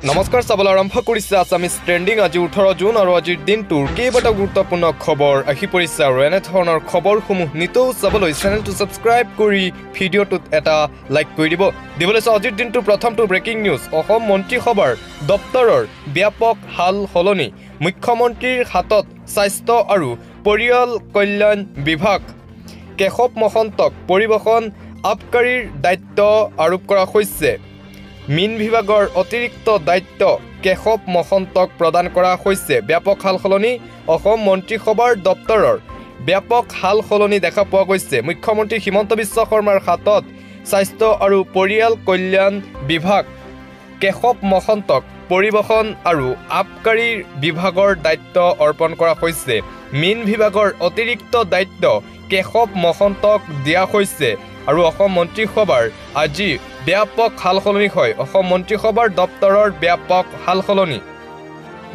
নমস্কাৰ চাবলৈ আৰম্ভ কৰিছে আছামিজ ট্ৰেণ্ডিং আজি 18 জুন আৰু আজিৰ দিনটোৰ কেইবাটাও গুৰুত্বপূৰ্ণ খবৰ আহি পৰিছে আৰু এনে ধৰণৰ খবৰসমূহ নিতৌ চাবলৈ চেনেলটো ছাবস্ক্ৰাইব কৰি ভিডিঅ'টোত এটা লাইক কৰি দিবলৈ আজিৰ দিনটোৰ প্ৰথমটো ব্ৰেকিং নিউজ অসম মন্ত্ৰীসভাৰ দপ্তৰৰ ব্যাপক হাল সলনি মুখ্যমন্ত্ৰীৰ হাতত স্বাস্থ্য আৰু পৰিয়াল কল্যাণ বিভাগ কেশৱ মহন্তক পৰিবহণ আবকাৰীৰ দায়িত্ব আৰোপ কৰা হৈছে মীন বিভাগৰ অতিৰিক্ত দায়িত্ব কেশৱ মহন্তক প্ৰদান কৰা হৈছে ব্যাপক হাল সলনি অসম মন্ত্ৰীসভাৰ দপ্তৰৰ ব্যাপক হাল সলনি দেখা পোৱা গৈছে মুখ্যমন্ত্ৰী হিমন্ত বিশ্ব শৰ্মাৰ হাতত স্বাস্থ্য আৰু পৰিয়াল কল্যাণ বিভাগ কেশৱ মহন্তক পৰিবহণ আৰু আবকাৰীৰ বিভাগৰ দায়িত্ব অৰ্পণ কৰা হৈছে মীন বিভাগৰ অতিৰিক্ত দায়িত্ব কেশৱ মহন্তক দিয়া হৈছে আৰু অসম মন্ত্ৰীসভাৰ আজি ব্যাপক হাল সলনি হয় অসম মন্ত্ৰীসভাৰ দপ্তৰৰ ব্যাপক হাল সলনি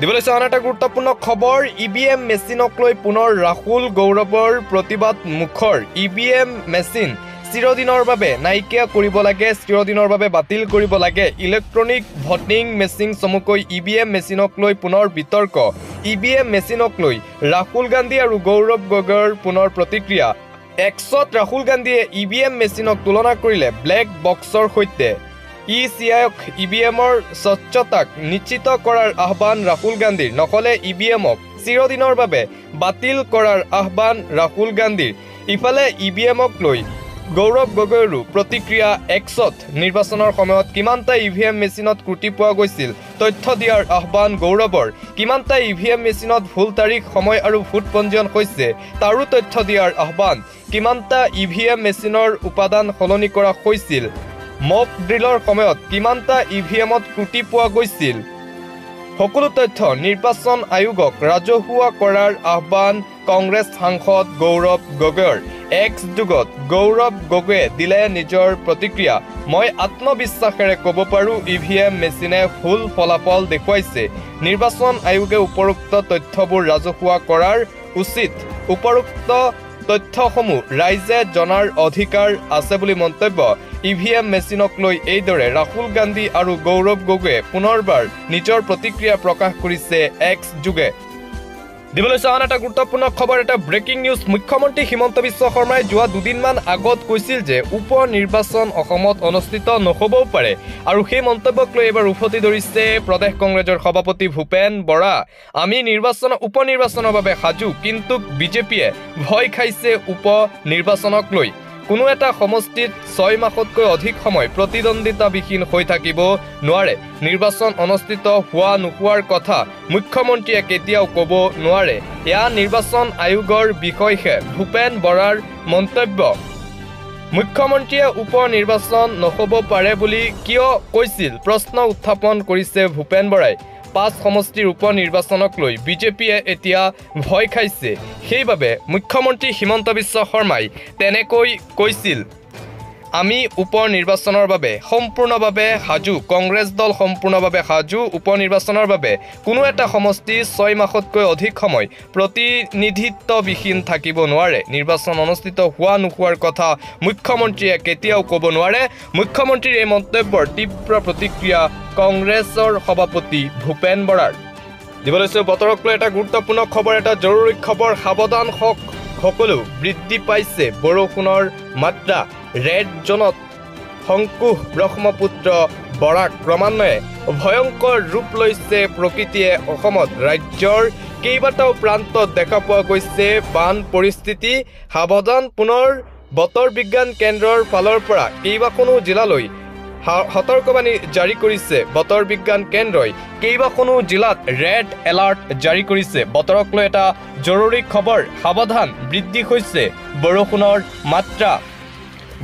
দিবলৈ আন এটা গুৰুত্বপূৰ্ণ খবৰ ইভিএম মেচিনক লৈ পুনৰ ৰাহুল গৌৰৱৰ প্ৰতিবাদ মুখৰ ইভিএম মেচিন চিৰদিনৰ বাবে নাইকিয়া কৰিব লাগে চিৰদিনৰ বাবে বাতিল কৰিব লাগে ইলেক্ট্ৰনিক ভোটিং মেচিন চমুকৈ ইভিএম মেচিনক লৈ পুনৰ বিতৰ্ক ইভিএম মেচিনক লৈ ৰাহুল গান্ধী আৰু গৌৰৱ গগৈৰ পুনৰ প্ৰতিক্ৰিয়া এক্সত ৰাহুল গান্ধীয়ে ইভিএম মেচিনক তুলনা কৰিলে ব্লেক বক্সৰ সৈতে ইচিআইক ইভিএমৰ স্বচ্ছতাক নিশ্চিত কৰাৰ আহ্বান ৰাহুল গান্ধীৰ নহলে ইভিএমক চিৰদিনৰ বাবে বাতিল কৰাৰ আহ্বান ৰাহুল গান্ধীৰ ইফালে ইভিএমক লৈ গৌৰৱ গগৈৰো প্ৰতিক্ৰিয়া এক্সত নিৰ্বাচনৰ সময়ত কিমানটা ইভিএম মেচিনত ত্ৰুটি পোৱা গৈছিল তথ্য দিয়াৰ আহ্বান গৌৰৱৰ কিমানটা ইভিএম মেচিনত ভুল তাৰিখ সময় আৰু ভোট পঞ্জীয়ন হৈছে তাৰো তথ্য দিয়াৰ আহ্বান কিমানটা ইভিএম মেচিনৰ উপাদান সলনি কৰা হৈছিল মক ড্ৰিলৰ সময়ত কিমানটা ইভিএমত ত্ৰুটি পোৱা গৈছিল সকলো তথ্য নিৰ্বাচন আয়োগক ৰাজহুৱা কৰাৰ আহ্বান কংগ্ৰেছ সাংসদ গৌৰৱ গগৈৰ এক্স যুগত গৌৰৱ গগৈয়ে দিলে নিজৰ প্ৰতিক্ৰিয়া মই আত্মবিশ্বাসেৰে ক'ব পাৰোঁ ইভিএম মেচিনে ভুল ফলাফল দেখুৱাইছে নিৰ্বাচন আয়োগে উপৰোক্ত তথ্যবোৰ ৰাজহুৱা কৰাৰ উচিত উপৰোক্ত তথ্যসমূহ ৰাইজে জনাৰ অধিকাৰ আছে বুলি মন্তব্য ইভিএম মেচিনক লৈ এইদৰে ৰাহুল গান্ধী আৰু গৌৰৱ গগৈয়ে পুনৰবাৰ নিজৰ প্ৰতিক্ৰিয়া প্ৰকাশ কৰিছে এক্স যুগে দিবলৈ আন এটা গুৰুত্বপূৰ্ণ খবৰ এটা ব্ৰেকিং নিউজ মুখ্যমন্ত্ৰী হিমন্ত বিশ্ব শৰ্মাই যোৱা দুদিনমান আগত কৈছিল যে উপ নিৰ্বাচন অসমত অনুষ্ঠিত নহবও পাৰে আৰু সেই মন্তব্যক লৈ এবাৰ উভতি ধৰিছে প্ৰদেশ কংগ্ৰেছৰ সভাপতি ভূপেন বৰা আমি উপ নিৰ্বাচনৰ বাবে সাজু কিন্তু বিজেপিয়ে ভয় খাইছে উপ নিৰ্বাচনক লৈ কোনো এটা সমষ্টিত 6 মাহতকৈ অধিক সময় প্ৰতিদ্বন্দ্বিতাবিহীন হৈ থাকিব নোৱাৰে নিৰ্বাচন অনুষ্ঠিত হোৱা নোহোৱাৰ কথা মুখ্যমন্ত্ৰীয়ে কেতিয়াও ক'ব নোৱাৰে এয়া নিৰ্বাচন আয়োগৰ বিষয়হে ভূপেন বৰাৰ মন্তব্য মুখ্যমন্ত্ৰীয়ে উপ নিৰ্বাচন নহ'ব পাৰে বুলি কিয় কৈছিল প্ৰশ্ন উত্থাপন কৰিছে ভূপেন বৰাই 5 সমষ্টিৰ উপ নিৰ্বাচনক লৈ বিজেপিয়ে এতিয়া ভয় খাইছে সেইবাবে মুখ্যমন্ত্ৰী হিমন্ত বিশ্ব শৰ্মাই তেনেকৈ কৈছিল আমি উপ নিৰ্বাচনৰ বাবে সম্পূৰ্ণভাৱে সাজু কংগ্ৰেছ দল সম্পূৰ্ণভাৱে সাজু উপ নিৰ্বাচনৰ বাবে কোনো এটা সমষ্টি 6 মাহতকৈ অধিক সময় প্ৰতিনিধিত্ববিহীন থাকিব নোৱাৰে নিৰ্বাচন অনুষ্ঠিত হোৱা নোহোৱাৰ কথা মুখ্যমন্ত্ৰীয়ে কেতিয়াও ক'ব নোৱাৰে মুখ্যমন্ত্ৰীৰ এই মন্তব্যৰ তীব্ৰ প্ৰতিক্ৰিয়া কংগ্ৰেছৰ সভাপতি ভূপেন বৰাৰ দিবলৈ বতৰক লৈ এটা গুৰুত্বপূৰ্ণ খবৰ এটা জৰুৰী খবৰ সাৱধান সকলো বৃদ্ধি পাইছে বৰষুণৰ মাত্ৰা ৰেড জোনত শংকুশ ব্ৰহ্মপুত্ৰ বৰাক ক্ৰমান্বয়ে ভয়ংকৰ ৰূপ লৈছে প্ৰকৃতিয়ে অসমত ৰাজ্যৰ কেইবাটাও প্ৰান্তত দেখা পোৱা গৈছে বান পৰিস্থিতি সাৱধান পুনৰ বতৰ বিজ্ঞান কেন্দ্ৰৰ ফালৰ পৰা কেইবাখনো জিলালৈ সতৰ্কবাণী জাৰি কৰিছে বতৰ বিজ্ঞান কেন্দ্ৰই কেইবাখনো জিলাত ৰেড এলাৰ্ট জাৰি কৰিছে বতৰক লৈ এটা জৰুৰী খবৰ সাৱধান বৃদ্ধি হৈছে বৰষুণৰ মাত্ৰা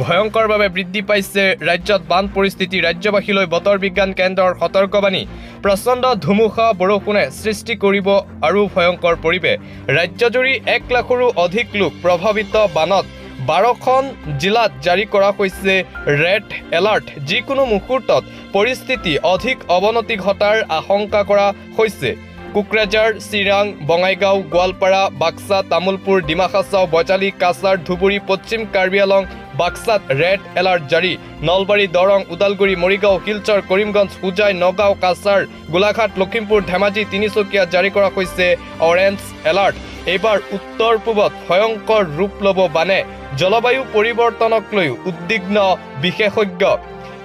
ভয়ংকৰভাৱে বৃদ্ধি পাইছে ৰাজ্যত বান পৰিস্থিতি ৰাজ্যবাসীলৈ বতৰ বিজ্ঞান কেন্দ্ৰৰ সতৰ্কবাণী প্ৰচণ্ড ধুমুহা বৰষুণে সৃষ্টি কৰিব আৰু ভয়ংকৰ পৰিৱেশ ৰাজ্যজুৰি 1 লাখৰো অধিক লোক প্ৰভাৱিত বানত 12খন জিলাত জাৰি কৰা হৈছে ৰেড এলাৰ্ট যিকোনো মুহূৰ্তত পৰিস্থিতি অধিক অৱনতি ঘটাৰ আশংকা কৰা হৈছে কোকৰাঝাৰ চিৰাং বঙাইগাঁও গোৱালপাৰা বাক্সা তামুলপুৰ ডিমা হাছাও বজালী কাছাৰ ধুবুৰী পশ্চিম কাৰ্বি আংলং বাক্সাত ৰেড এলাৰ্ট জাৰি নলবাৰী দৰং ওদালগুৰি মৰিগাঁও শিলচৰ কৰিমগঞ্জ হোজাই নগাঁও কাছাৰ গোলাঘাট লখিমপুৰ ধেমাজি তিনিচুকীয়াত জাৰি কৰা হৈছে অৰেঞ্জ এলাৰ্ট এইবাৰ উত্তৰ পূবত ভয়ংকৰ ৰূপ ল'ব বানে জলবায়ু পৰিৱৰ্তনক লৈ উদ্বিগ্ন বিশেষজ্ঞ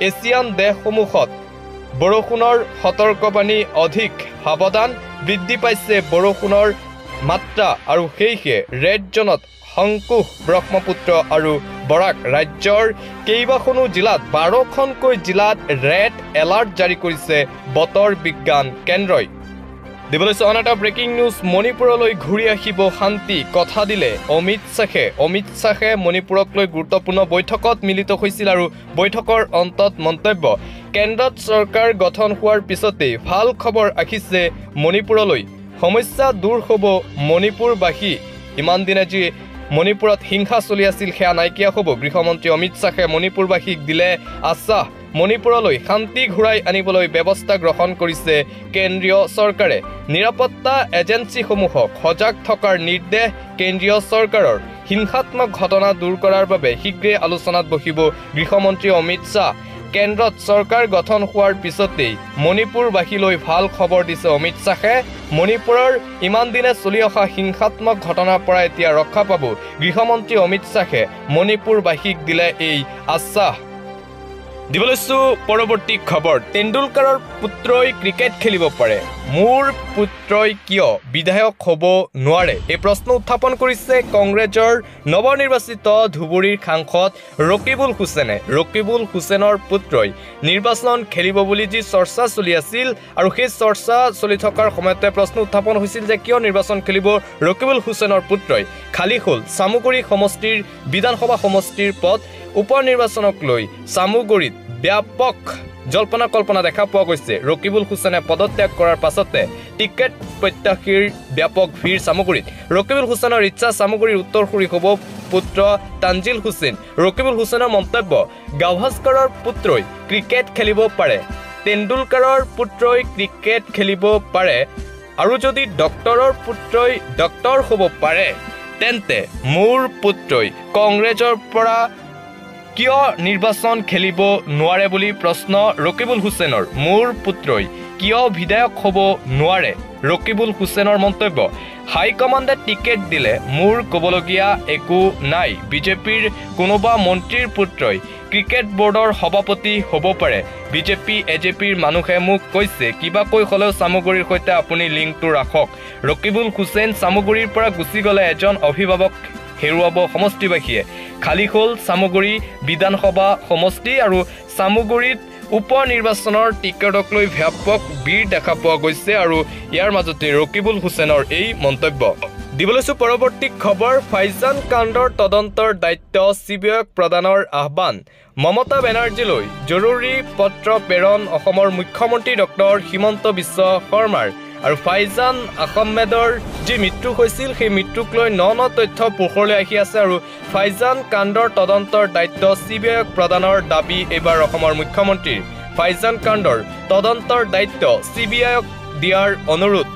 এছিয়ান দেশসমূহত বৰষুণৰ সতৰ্কবাণী অধিক সাৱধান বৃদ্ধি পাইছে বৰষুণৰ মাত্ৰা আৰু সেয়েহে ৰেড জোনত শংকুশ ব্ৰহ্মপুত্ৰ আৰু বৰাক ৰাজ্যৰ কেইবাখনো জিলাত 12খনকৈ জিলাত ৰেড এলাৰ্ট জাৰি কৰিছে বতৰ বিজ্ঞান কেন্দ্ৰই দিবলৈ অন এটা ব্ৰেকিং নিউজ মণিপুৰলৈ ঘূৰি আহিব শান্তি কথা দিলে অমিত শ্বাহে মণিপুৰক লৈ গুৰুত্বপূৰ্ণ বৈঠকত মিলিত হৈছিল আৰু বৈঠকৰ অন্তত মন্তব্য কেন্দ্ৰত চৰকাৰ গঠন হোৱাৰ পিছতেই ভাল খবৰ আহিছে মণিপুৰলৈ সমস্যা দূৰ হ'ব মণিপুৰবাসী ইমান দিনে যি মণিপুৰত হিংসা চলি আছিল সেয়া নাইকিয়া হ'ব গৃহমন্ত্ৰী অমিত শ্বাহে মণিপুৰবাসীক দিলে আশ্বাস মণিপুৰলৈ শান্তি ঘূৰাই আনিবলৈ ব্যৱস্থা গ্ৰহণ কৰিছে কেন্দ্ৰীয় চৰকাৰে নিৰাপত্তা এজেন্সিসমূহক সজাগ থকাৰ নিৰ্দেশ কেন্দ্ৰীয় চৰকাৰৰ হিংসাত্মক ঘটনা দূৰ কৰাৰ বাবে শীঘ্ৰে আলোচনাত বহিব গৃহমন্ত্ৰী অমিত শ্বাহ কেন্দ্ৰত চৰকাৰ গঠন হোৱাৰ পিছতেই মণিপুৰবাসীলৈ ভাল খবৰ দিছে অমিত শ্বাহে মণিপুৰৰ ইমান দিনে চলি অহা হিংসাত্মক ঘটনাৰ পৰা এতিয়া ৰক্ষা পাব গৃহমন্ত্ৰী অমিত শ্বাহে মণিপুৰবাসীক দিলে এই আশ্বাস দিবলৈছো পৰৱৰ্তী খবৰ তেণ্ডুলকাৰৰ পুত্ৰই ক্ৰিকেট খেলিব পাৰে মোৰ পুত্ৰই কিয় বিধায়ক হ'ব নোৱাৰে এই প্ৰশ্ন উত্থাপন কৰিছে কংগ্ৰেছৰ নৱনিৰ্বাচিত ধুবুৰীৰ সাংসদ ৰকিবুল হুছেইনৰ পুত্ৰই নিৰ্বাচন খেলিব বুলি যি চৰ্চা চলি আছিল আৰু সেই চৰ্চা চলি থকাৰ সময়তে প্ৰশ্ন উত্থাপন হৈছিল যে কিয় নিৰ্বাচন খেলিব ৰকিবুল হুছেইনৰ পুত্ৰই খালী হ'ল চামুগুৰি সমষ্টিৰ বিধানসভা সমষ্টিৰ পদ উপনিৰ্বাচনক লৈ চামুগুৰিত ব্যাপক জল্পনা কল্পনা দেখা পোৱা গৈছে ৰকিবুল হুছেইনে পদত্যাগ কৰাৰ পাছতে টিকেট প্ৰত্যাশীৰ ব্যাপক ভিৰ চামুগুৰিত ৰকিবুল হুছেইনৰ ইচ্ছা চামুগুৰিৰ উত্তৰসূৰী হ'ব পুত্ৰ তানজিল হুছেইন ৰকিবুল হুছেইনৰ মন্তব্য গাভাস্কৰৰ পুত্ৰই ক্ৰিকেট খেলিব পাৰে তেণ্ডুলকাৰৰ পুত্ৰই ক্ৰিকেট খেলিব পাৰে আৰু যদি ডক্টৰৰ পুত্ৰই ডক্টৰ হ'ব পাৰে তেন্তে মোৰ পুত্ৰই কংগ্ৰেছৰ পৰা কিয় নিৰ্বাচন খেলিব নোৱাৰে বুলি প্ৰশ্ন ৰকিবুল হুছেইনৰ মোৰ পুত্ৰই কিয় বিধায়ক হ'ব নোৱাৰে ৰকিবুল হুছেইনৰ মন্তব্য হাইকমাণ্ডে টিকেট দিলে মোৰ ক'বলগীয়া একো নাই বিজেপিৰ কোনোবা মন্ত্ৰীৰ পুত্ৰই ক্ৰিকেট বোৰ্ডৰ সভাপতি হ'ব পাৰে বিজেপি এজেপিৰ মানুহে মোক কৈছে কিবাকৈ হ'লেও চামুগুৰিৰ সৈতে আপুনি লিংকটো ৰাখক ৰকিবুল হুছেইন চামুগুৰিৰ পৰা গুচি গ'লে এজন অভিভাৱক হেৰুৱাব সমষ্টিবাসীয়ে খালী হ'ল চামুগুৰি বিধানসভা সমষ্টি আৰু চামুগুৰিত উপনিৰ্বাচনৰ টিকেটক লৈ ব্যাপক ভিৰ দেখা পোৱা গৈছে আৰু ইয়াৰ মাজতে ৰকিবুল হুছেইনৰ এই মন্তব্য দিবলৈছো পৰৱৰ্তী খবৰ ফাইজান কাণ্ডৰ তদন্তৰ দায়িত্ব চিবিআইক প্ৰদানৰ আহ্বান মমতা বেনাৰ্জীলৈ জৰুৰী পত্ৰ প্ৰেৰণ অসমৰ মুখ্যমন্ত্ৰী ডক্টৰ হিমন্ত বিশ্ব শৰ্মাৰ আৰু ফাইজান আহমেদৰ যি মৃত্যু হৈছিল সেই মৃত্যুক লৈ ন তথ্য পোহৰলৈ আহি আছে আৰু ফাইজান কাণ্ডৰ তদন্তৰ দায়িত্ব চিবিআইক প্ৰদানৰ দাবী এইবাৰ অসমৰ মুখ্যমন্ত্ৰীৰ ফাইজান কাণ্ডৰ তদন্তৰ দায়িত্ব চিবিআইক দিয়াৰ অনুৰোধ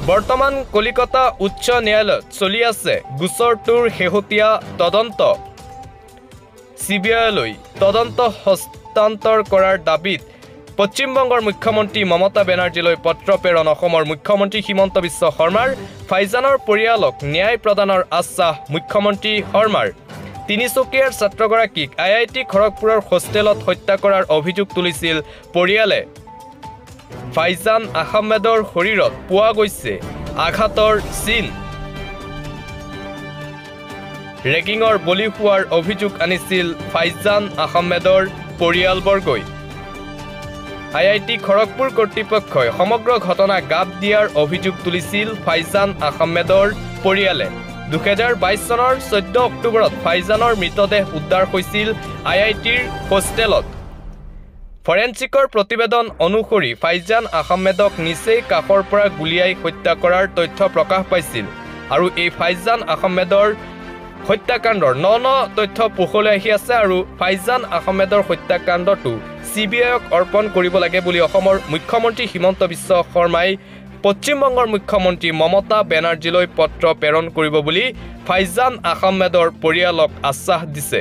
বৰ্তমান কলিকতা উচ্চ ন্যায়ালয়ত চলি আছে গোচৰটোৰ শেহতীয়া তদন্ত চিবিআইলৈ তদন্ত হস্তান্তৰ কৰাৰ দাবীত পশ্চিমবংগৰ মুখ্যমন্ত্ৰী মমতা বেনাৰ্জীলৈ পত্ৰ প্ৰেৰণ অসমৰ মুখ্যমন্ত্ৰী হিমন্ত বিশ্ব শৰ্মাৰ ফাইজানৰ পৰিয়ালক ন্যায় প্ৰদানৰ আশ্বাস মুখ্যমন্ত্ৰী শৰ্মাৰ তিনিচুকীয়াৰ ছাত্ৰগৰাকীক IIT খড়গপুৰৰ হোষ্টেলত হত্যা কৰাৰ অভিযোগ তুলিছিল পৰিয়ালে ফাইজান আহমেদৰ শৰীৰত পোৱা গৈছে আঘাতৰ চিন ৰেগিঙৰ বলি হোৱাৰ অভিযোগ আনিছিল ফাইজান আহমেদৰ পৰিয়ালবৰ্গই IIT খড়গপুৰ কৰ্তৃপক্ষই সমগ্ৰ ঘটনা গাপ দিয়াৰ অভিযোগ তুলিছিল ফাইজান আহমেদৰ পৰিয়ালে 2022 চনৰ 14 অক্টোবৰত ফাইজানৰ মৃতদেহ উদ্ধাৰ হৈছিল IITৰ হোষ্টেলত ফৰেনচিকৰ প্ৰতিবেদন অনুসৰি ফাইজান আহমেদক নিচেই কাষৰ পৰা গুলিয়াই হত্যা কৰাৰ তথ্য প্ৰকাশ পাইছিল আৰু এই ফাইজান আহমেদৰ হত্যাকাণ্ডৰ ন তথ্য পোহৰলৈ আহি আছে আৰু ফাইজান আহমেদৰ হত্যাকাণ্ডটো চিবিআইক অৰ্পণ কৰিব লাগে বুলি অসমৰ মুখ্যমন্ত্ৰী হিমন্ত বিশ্ব শৰ্মাই পশ্চিমবংগৰ মুখ্যমন্ত্ৰী মমতা বেনাৰ্জীলৈ পত্ৰ প্ৰেৰণ কৰিব বুলি ফাইজান আহমেদৰ পৰিয়ালক আশ্বাস দিছে।